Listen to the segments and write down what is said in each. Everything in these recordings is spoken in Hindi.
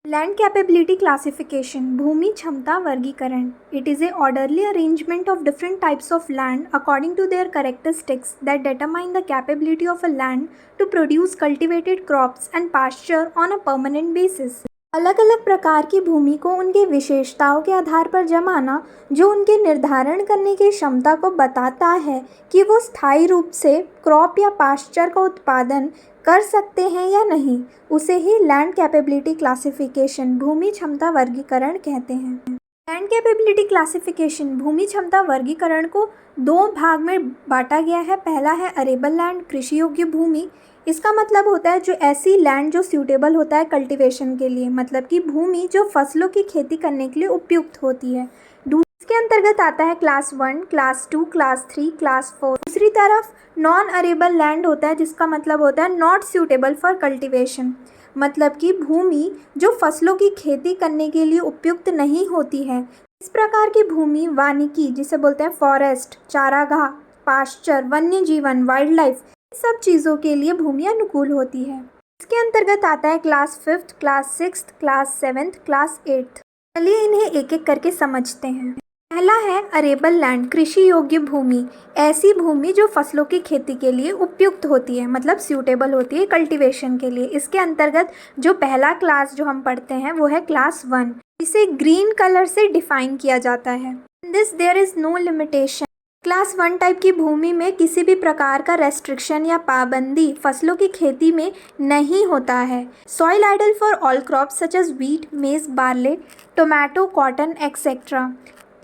लैंड कैपेबिलिटी क्लासिफिकेशन भूमि क्षमता वर्गीकरण. It is a orderly arrangement of different types of land according to their characteristics that determine the capability of a land to produce cultivated crops and pasture on a permanent basis. अलग अलग प्रकार की भूमि को उनके विशेषताओं के आधार पर जमाना जो उनके निर्धारण करने की क्षमता को बताता है कि वो स्थायी रूप से क्रॉप या पास्चर का उत्पादन कर सकते हैं या नहीं, उसे ही लैंड कैपेबिलिटी क्लासिफिकेशन भूमि क्षमता वर्गीकरण कहते हैं. लैंड कैपेबिलिटी क्लासिफिकेशन भूमि क्षमता वर्गीकरण को दो भाग में बांटा गया है. पहला है अरेबल लैंड कृषि योग्य भूमि. इसका मतलब होता है जो ऐसी लैंड जो सूटेबल होता है कल्टीवेशन के लिए, मतलब कि भूमि जो फसलों की खेती करने के लिए उपयुक्त होती है. इसके अंतर्गत आता है क्लास 1, क्लास 2, क्लास 3, क्लास 4. दूसरी तरफ नॉन अरेबल लैंड होता है जिसका मतलब होता है नॉट सूटेबल फॉर कल्टीवेशन, मतलब कि भूमि जो फसलों की खेती करने के लिए उपयुक्त नहीं होती है. इस प्रकार की भूमि वानिकी जिसे बोलते हैं फॉरेस्ट, चारागाह, पास्चर, वन्य जीवन, वाइल्ड लाइफ, सब चीज़ों के लिए भूमि अनुकूल होती है. इसके अंतर्गत आता है क्लास 5, क्लास 6, क्लास 7, क्लास 8. चलिए इन्हें एक एक करके समझते हैं. पहला है अरेबल लैंड कृषि योग्य भूमि. ऐसी भूमि जो फसलों की खेती के लिए उपयुक्त होती है, मतलब सूटेबल होती है कल्टीवेशन के लिए. इसके अंतर्गत जो पहला क्लास जो हम पढ़ते हैं वो है क्लास 1. इसे ग्रीन कलर से डिफाइन किया जाता है. In this there is no limitation. Class 1 टाइप की भूमि में किसी भी प्रकार का रेस्ट्रिक्शन या पाबंदी फसलों की खेती में नहीं होता है. Soil ideal for all crops such as wheat, maize, barley, tomato, cotton etcetera.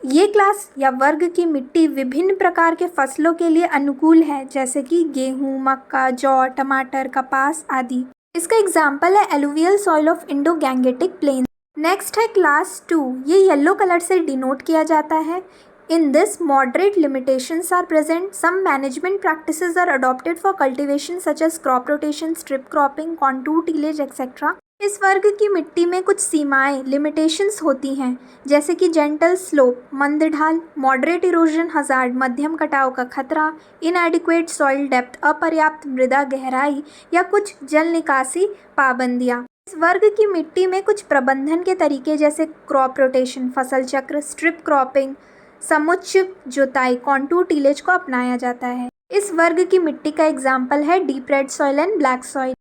ये क्लास या वर्ग की मिट्टी विभिन्न प्रकार के फसलों के लिए अनुकूल है, जैसे कि गेहूं, मक्का, जौ, टमाटर, कपास आदि. इसका एग्जाम्पल है alluvial soil of Indo Gangetic plain. Next है क्लास 2. ये येलो कलर से डिनोट किया जाता है. In this, moderate limitations are present. Some management practices are adopted for cultivation such as crop rotation, strip cropping, contour tillage etc. इस वर्ग की मिट्टी में कुछ सीमाएं लिमिटेशंस होती हैं, जैसे कि जेंटल स्लोप, मंद ढाल, मॉडरेट इरोजन हजार्ड, मध्यम कटाव का खतरा, इनएडिक्वेट सॉइल डेप्थ, अपर्याप्त मृदा गहराई या कुछ जल निकासी पाबंदियां. इस वर्ग की मिट्टी में कुछ प्रबंधन के तरीके जैसे क्रॉप रोटेशन, फसल चक्र, स्ट्रिप क्रॉपिंग, समुच्चय जुताई, कॉन्टूर टीलेज को अपनाया जाता है. इस वर्ग की मिट्टी का एग्जाम्पल है deep red soil and black soil.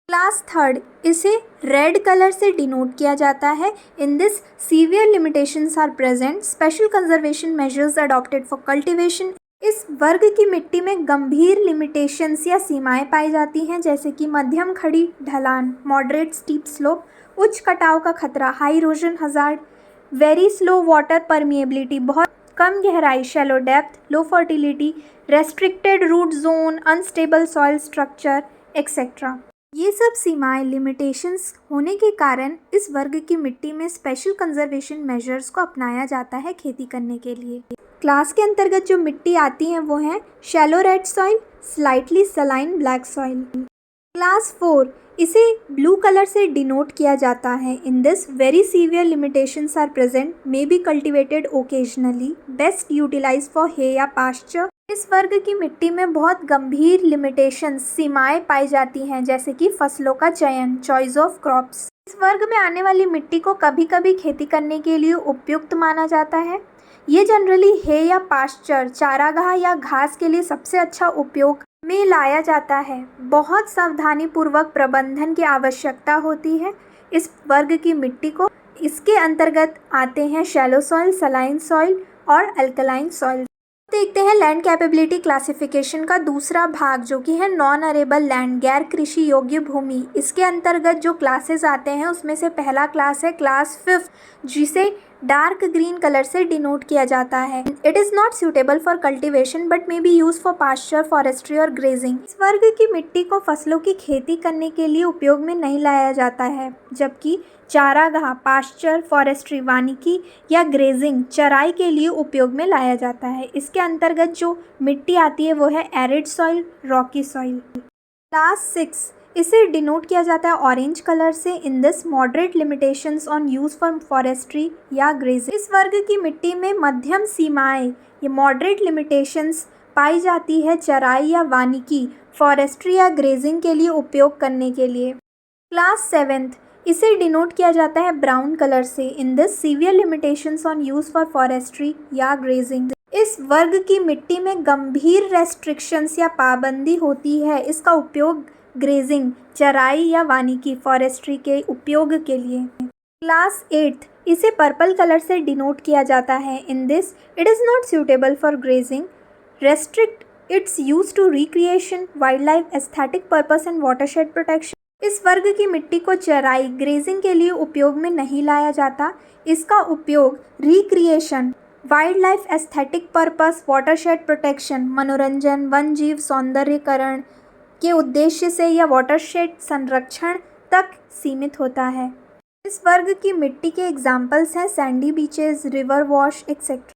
Class 3 इसे रेड कलर से डिनोट किया जाता है. In this severe limitations are present. Special conservation measures adopted for cultivation. इस वर्ग की मिट्टी में गंभीर लिमिटेशंस या सीमाएं पाई जाती हैं, जैसे कि मध्यम खड़ी ढलान, मॉडरेट स्टीप स्लोप, उच्च कटाव का खतरा, high erosion hazard, very slow water permeability, बहुत कम गहराई, shallow depth, low fertility, restricted root zone, unstable soil structure etcetera. ये सब सीमाएं लिमिटेशंस होने के कारण इस वर्ग की मिट्टी में स्पेशल कंजर्वेशन मेजर्स को अपनाया जाता है खेती करने के लिए. क्लास के अंतर्गत जो मिट्टी आती हैं वो हैं shallow red soil, slightly saline black soil. Class 4 इसे ब्लू कलर से डिनोट किया जाता है. In this very severe limitations are present, may be cultivated occasionally, best utilize for hay या पास्चर. इस वर्ग की मिट्टी में बहुत गंभीर लिमिटेशंस सीमाएं पाई जाती हैं, जैसे कि फसलों का चयन, चॉइस ऑफ क्रॉप्स. इस वर्ग में आने वाली मिट्टी को कभी कभी खेती करने के लिए उपयुक्त माना जाता है. ये जनरली हे या पास्चर, चारागाह या घास के लिए सबसे अच्छा उपयोग में लाया जाता है. बहुत सावधानी पूर्वक प्रबंधन की आवश्यकता होती है इस वर्ग की मिट्टी को. इसके अंतर्गत आते हैं शैलो सॉइल, सलाइन सॉइल और अल्कलाइन सॉइल. देखते हैं लैंड कैपेबिलिटी क्लासिफिकेशन का दूसरा भाग, जो कि है नॉन अरेबल लैंड, गैर कृषि योग्य भूमि. इसके अंतर्गत जो क्लासेस आते हैं उसमें से पहला क्लास है क्लास 5, जिसे डार्क ग्रीन कलर से डिनोट किया जाता है. It is not suitable for cultivation but may be use for pasture, forestry और ग्रेजिंग. इस वर्ग की मिट्टी को फसलों की खेती करने के लिए उपयोग में नहीं लाया जाता है, जबकि चारागाह, पास्चर, फॉरेस्ट्री, वानिकी या ग्रेजिंग, चराई के लिए उपयोग में लाया जाता है. इसके अंतर्गत जो मिट्टी आती है वो है arid soil, Rocky soil. Class 6 इसे डिनोट किया जाता है ऑरेंज कलर से. In this moderate limitations on use for forestry या ग्रेजिंग. इस वर्ग की मिट्टी में मध्यम सीमाएं, ये मॉडरेट लिमिटेशंस पाई जाती है चराई या वानिकी, फॉरेस्ट्री या ग्रेजिंग के लिए उपयोग करने के लिए. क्लास 7 इसे डिनोट किया जाता है ब्राउन कलर से। इन this severe limitations on use for forestry या ग्रेजिंग। इस वर्ग की मिट्टी में गंभीर रेस्ट्रिक्शंस या पाबंदी होती है इसका उपयोग ग्रेजिंग, चराई या वानिकी फॉरेस्ट्री के उपयोग के लिए। क्लास 8 इसे पर्पल कलर से डिनोट किया जाता है। In this it is not suitable for grazing, restrict its use to recreation, wild life aesthetic purpose and watershed protection. इस वर्ग की मिट्टी को चराई, ग्रेजिंग के लिए उपयोग में नहीं लाया जाता। इसका उपयोग recreation, wild life aesthetic purpose, watershed protection, मनोरंजन, वन जीव सौंदर्यीकरण के उद्देश्य से या वाटरशेड संरक्षण तक सीमित होता है। इस वर्ग की मिट्टी के एग्जाम्पल्स हैं Sandy beaches, river wash etcetera.